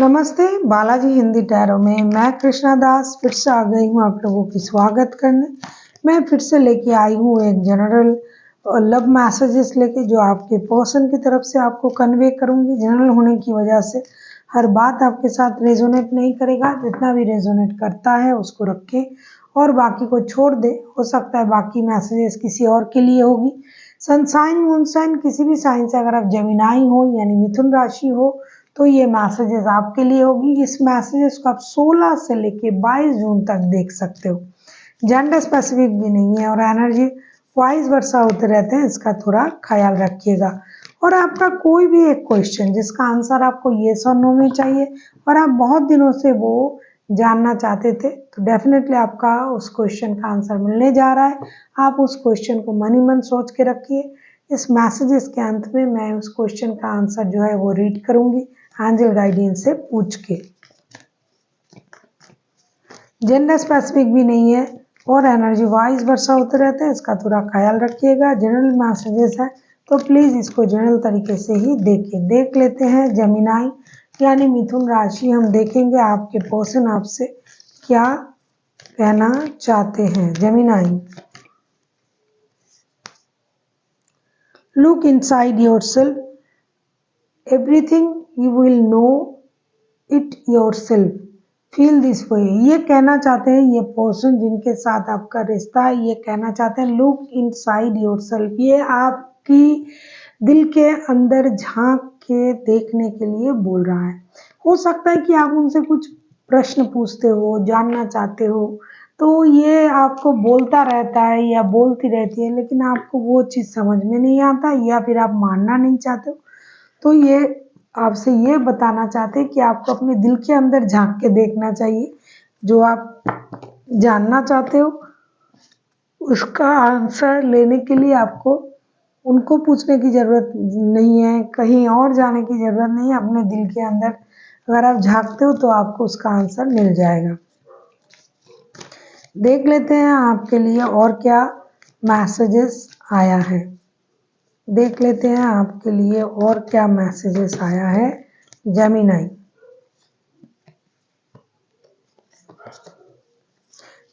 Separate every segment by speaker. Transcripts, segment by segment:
Speaker 1: नमस्ते, बालाजी हिंदी टैरो में मैं कृष्णा दास फिर से आ गई हूँ आप लोगों की स्वागत करने। मैं फिर से लेके आई हूँ एक जनरल लव मैसेजेस लेके जो आपके पर्सन की तरफ से आपको कन्वे करूँगी। जनरल होने की वजह से हर बात आपके साथ रेजोनेट नहीं करेगा, जितना भी रेजोनेट करता है उसको रखें और बाकी को छोड़ दे। हो सकता है बाकी मैसेजेस किसी और के लिए होगी। सनसाइन मूनसाइन किसी भी साइन से अगर आप जेमिनाई हो यानी मिथुन राशि हो तो ये मैसेजेस आपके लिए होगी। इस मैसेजेस को आप 16 से लेके 22 जून तक देख सकते हो। जेंडर स्पेसिफिक भी नहीं है और एनर्जी वाइस वर्सा होते रहते हैं, इसका थोड़ा ख्याल रखिएगा। और आपका कोई भी एक क्वेश्चन जिसका आंसर आपको येस और नो में चाहिए और आप बहुत दिनों से वो जानना चाहते थे तो डेफिनेटली आपका उस क्वेश्चन का आंसर मिलने जा रहा है। आप उस क्वेश्चन को मन ही मन सोच के रखिए। इस मैसेजेस के अंत में मैं उस क्वेश्चन का आंसर जो है वो रीड करूंगी एंजल गाइडेंस से पूछ के। जेंडर स्पेसिफिक भी नहीं है और एनर्जी वाइज वर्षा होते रहते हैं, इसका थोड़ा ख्याल रखिएगा। जनरल मैसेजेस है तो प्लीज इसको जनरल तरीके से ही देखिए। देख लेते हैं जेमिनाई यानी मिथुन राशि। हम देखेंगे आपके पर्सन आपसे क्या कहना चाहते हैं। Gemini, look inside yourself, everything you will know it yourself, feel this way। ये कहना चाहते हैं ये पर्सन जिनके साथ आपका रिश्ता है, ये कहना चाहते हैं लुक इनसाइड योरसेल्फ। ये आपकी दिल के अंदर झांक के देखने के लिए बोल रहा है। हो सकता है कि आप उनसे कुछ प्रश्न पूछते हो, जानना चाहते हो, तो ये आपको बोलता रहता है या बोलती रहती है, लेकिन आपको वो चीज़ समझ में नहीं आता या फिर आप मानना नहीं चाहते हो। तो ये आपसे ये बताना चाहते हैं कि आपको अपने दिल के अंदर झांक के देखना चाहिए। जो आप जानना चाहते हो उसका आंसर लेने के लिए आपको उनको पूछने की ज़रूरत नहीं है, कहीं और जाने की ज़रूरत नहीं है। अपने दिल के अंदर अगर आप झांकते हो तो आपको उसका आंसर मिल जाएगा। देख लेते हैं आपके लिए और क्या मैसेजेस आया है। देख लेते हैं आपके लिए और क्या मैसेजेस आया है। Gemini,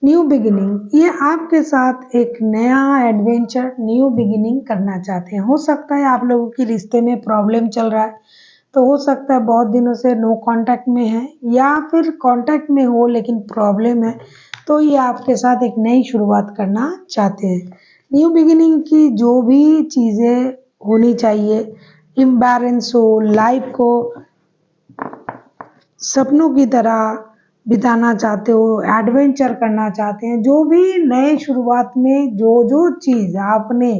Speaker 1: new beginning. ये आपके साथ एक नया एडवेंचर, न्यू बिगिनिंग करना चाहते हैं। हो सकता है आप लोगों की रिश्ते में प्रॉब्लम चल रहा है, तो हो सकता है बहुत दिनों से नो कांटेक्ट में है या फिर कांटेक्ट में हो लेकिन प्रॉब्लम है, तो ये आपके साथ एक नई शुरुआत करना चाहते हैं। न्यू बिगिनिंग की जो भी चीज़ें होनी चाहिए, इम्बैलेंस हो, लाइफ को सपनों की तरह बिताना चाहते हो, एडवेंचर करना चाहते हैं, जो भी नए शुरुआत में जो जो चीज़ आपने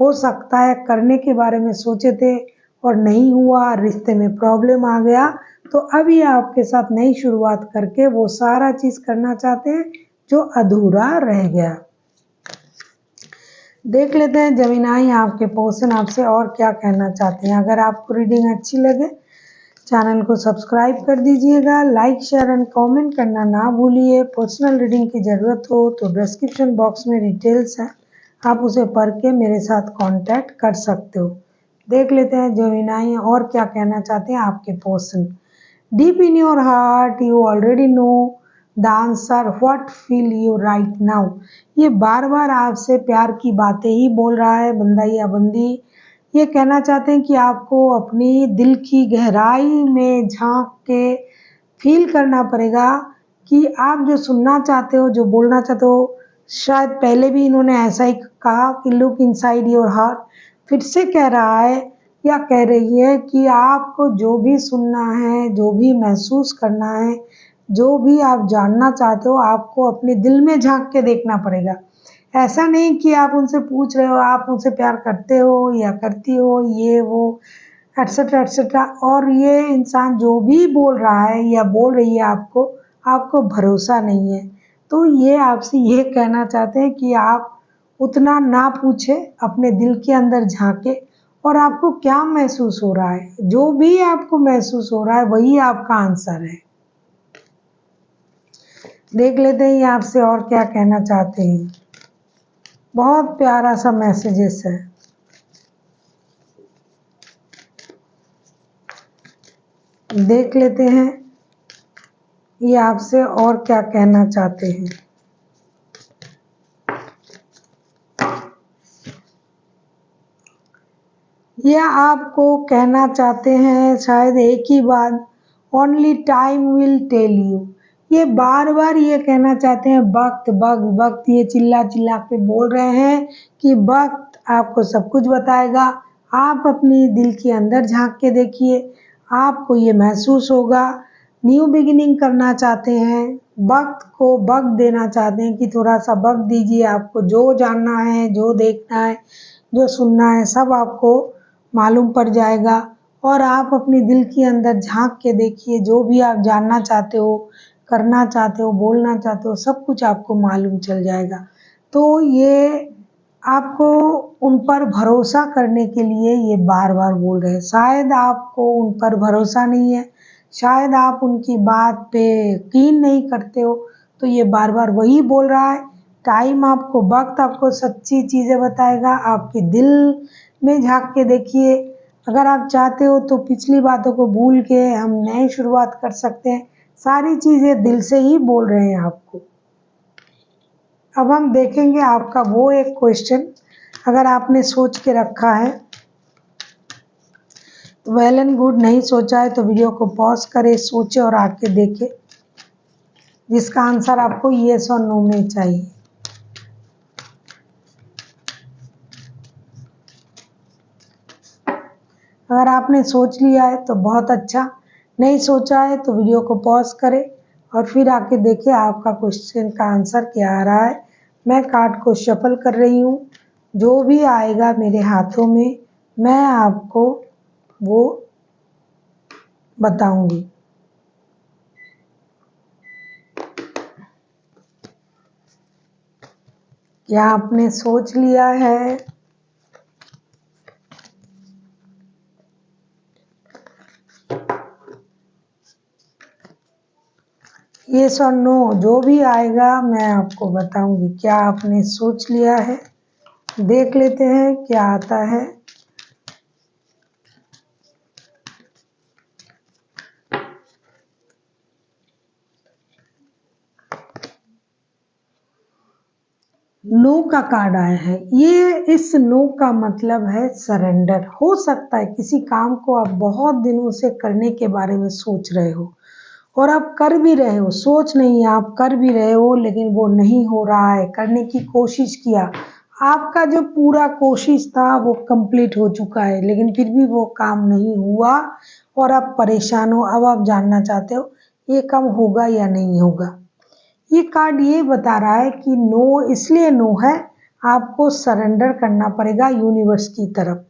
Speaker 1: हो सकता है करने के बारे में सोचे थे और नहीं हुआ, रिश्ते में प्रॉब्लम आ गया, तो अब ये आपके साथ नई शुरुआत करके वो सारा चीज़ करना चाहते हैं जो अधूरा रह गया। देख लेते हैं जेमिनाई आपके पर्सन आपसे और क्या कहना चाहते हैं। अगर आपको रीडिंग अच्छी लगे चैनल को सब्सक्राइब कर दीजिएगा, लाइक शेयर एंड कमेंट करना ना भूलिए। पर्सनल रीडिंग की ज़रूरत हो तो डिस्क्रिप्शन बॉक्स में डिटेल्स है, आप उसे पढ़ के मेरे साथ कांटेक्ट कर सकते हो। देख लेते हैं जेमिनाई और क्या कहना चाहते हैं आपके person. Deep in your heart you already know the answer what feel you right now. ये बार बार आपसे प्यार की बातें ही बोल रहा है बंदा या बंदी। ये कहना चाहते हैं कि आपको अपनी दिल की गहराई में झांक के फील करना पड़ेगा कि आप जो सुनना चाहते हो, जो बोलना चाहते हो, शायद पहले भी इन्होंने ऐसा ही कहा कि लुक इनसाइड योर हार्ट। फिर से कह रहा है या कह रही है कि आपको जो भी सुनना है, जो भी महसूस करना है, जो भी आप जानना चाहते हो, आपको अपने दिल में झांक के देखना पड़ेगा। ऐसा नहीं कि आप उनसे पूछ रहे हो आप उनसे प्यार करते हो या करती हो, ये वो एटसेट्रा एटसेट्रा, और ये इंसान जो भी बोल रहा है या बोल रही है आपको भरोसा नहीं है। तो ये आपसे ये कहना चाहते हैं कि आप उतना ना पूछे, अपने दिल के अंदर झांके और आपको क्या महसूस हो रहा है, जो भी आपको महसूस हो रहा है वही आपका आंसर है। देख लेते हैं ये आपसे और क्या कहना चाहते हैं। बहुत प्यारा सा मैसेजेस है। देख लेते हैं ये आपसे और क्या कहना चाहते हैं। ये आपको कहना चाहते हैं शायद एक ही बात, only time will tell you. ये बार बार ये कहना चाहते हैं वक्त वक्त वक्त, ये चिल्ला चिल्ला के बोल रहे हैं कि वक्त आपको सब कुछ बताएगा। आप अपनी दिल के अंदर झांक के देखिए, आपको ये महसूस होगा। न्यू बिगिनिंग करना चाहते हैं, वक्त को वक्त देना चाहते हैं कि थोड़ा सा वक्त दीजिए। आपको जो जानना है, जो देखना है, जो सुनना है, सब आपको मालूम पड़ जाएगा। और आप अपने दिल के अंदर झांक के देखिए, जो भी आप जानना चाहते हो, करना चाहते हो, बोलना चाहते हो, सब कुछ आपको मालूम चल जाएगा। तो ये आपको उन पर भरोसा करने के लिए ये बार बार बोल रहे हैं। शायद आपको उन पर भरोसा नहीं है, शायद आप उनकी बात पे यकीन नहीं करते हो, तो ये बार बार वही बोल रहा है। टाइम आपको, वक्त आपको सच्ची चीज़ें बताएगा। आपके दिल में झांक के देखिए। अगर आप चाहते हो तो पिछली बातों को भूल के हम नई शुरुआत कर सकते हैं। सारी चीज़ें दिल से ही बोल रहे हैं आपको। अब हम देखेंगे आपका वो एक क्वेश्चन, अगर आपने सोच के रखा है तो वेल एंड गुड, नहीं सोचा है तो वीडियो को पॉज करें, सोचे और आके देखें, जिसका आंसर आपको येस और नो में चाहिए। अगर आपने सोच लिया है तो बहुत अच्छा, नहीं सोचा है तो वीडियो को पॉज करें और फिर आके देखिए आपका क्वेश्चन का आंसर क्या आ रहा है। मैं कार्ड को शफल कर रही हूँ, जो भी आएगा मेरे हाथों में मैं आपको वो बताऊंगी। क्या आपने सोच लिया है? येस और नो, जो भी आएगा मैं आपको बताऊंगी। क्या आपने सोच लिया है? देख लेते हैं क्या आता है। नो का कार्ड आया है। ये इस नो का मतलब है सरेंडर। हो सकता है किसी काम को आप बहुत दिनों से करने के बारे में सोच रहे हो और आप कर भी रहे हो, सोच नहीं, आप कर भी रहे हो, लेकिन वो नहीं हो रहा है। करने की कोशिश किया, आपका जो पूरा कोशिश था वो कंप्लीट हो चुका है, लेकिन फिर भी वो काम नहीं हुआ और आप परेशान हो। अब आप जानना चाहते हो ये काम होगा या नहीं होगा। ये कार्ड ये बता रहा है कि नो इसलिए नो है, आपको सरेंडर करना पड़ेगा यूनिवर्स की तरफ,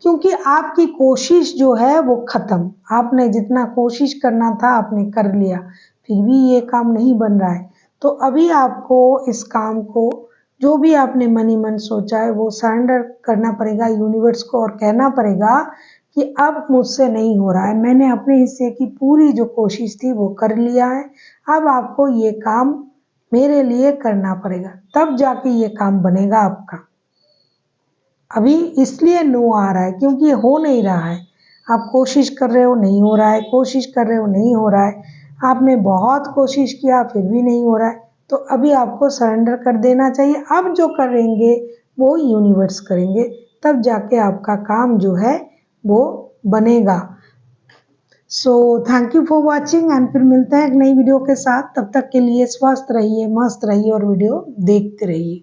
Speaker 1: क्योंकि आपकी कोशिश जो है वो खत्म। आपने जितना कोशिश करना था आपने कर लिया, फिर भी ये काम नहीं बन रहा है। तो अभी आपको इस काम को, जो भी आपने मन ही मन सोचा है, वो सरेंडर करना पड़ेगा यूनिवर्स को और कहना पड़ेगा कि अब मुझसे नहीं हो रहा है। मैंने अपने हिस्से की पूरी जो कोशिश थी वो कर लिया है, अब आपको ये काम मेरे लिए करना पड़ेगा, तब जाके ये काम बनेगा आपका। अभी इसलिए नो आ रहा है क्योंकि ये हो नहीं रहा है। आप कोशिश कर रहे हो, नहीं हो रहा है, कोशिश कर रहे हो, नहीं हो रहा है, आपने बहुत कोशिश किया फिर भी नहीं हो रहा है। तो अभी आपको सरेंडर कर देना चाहिए। अब जो करेंगे वो यूनिवर्स करेंगे, तब जाके आपका काम जो है वो बनेगा। So thank you for watching and फिर मिलते हैं एक नई वीडियो के साथ। तब तक के लिए स्वस्थ रहिए, मस्त रहिए और वीडियो देखते रहिए।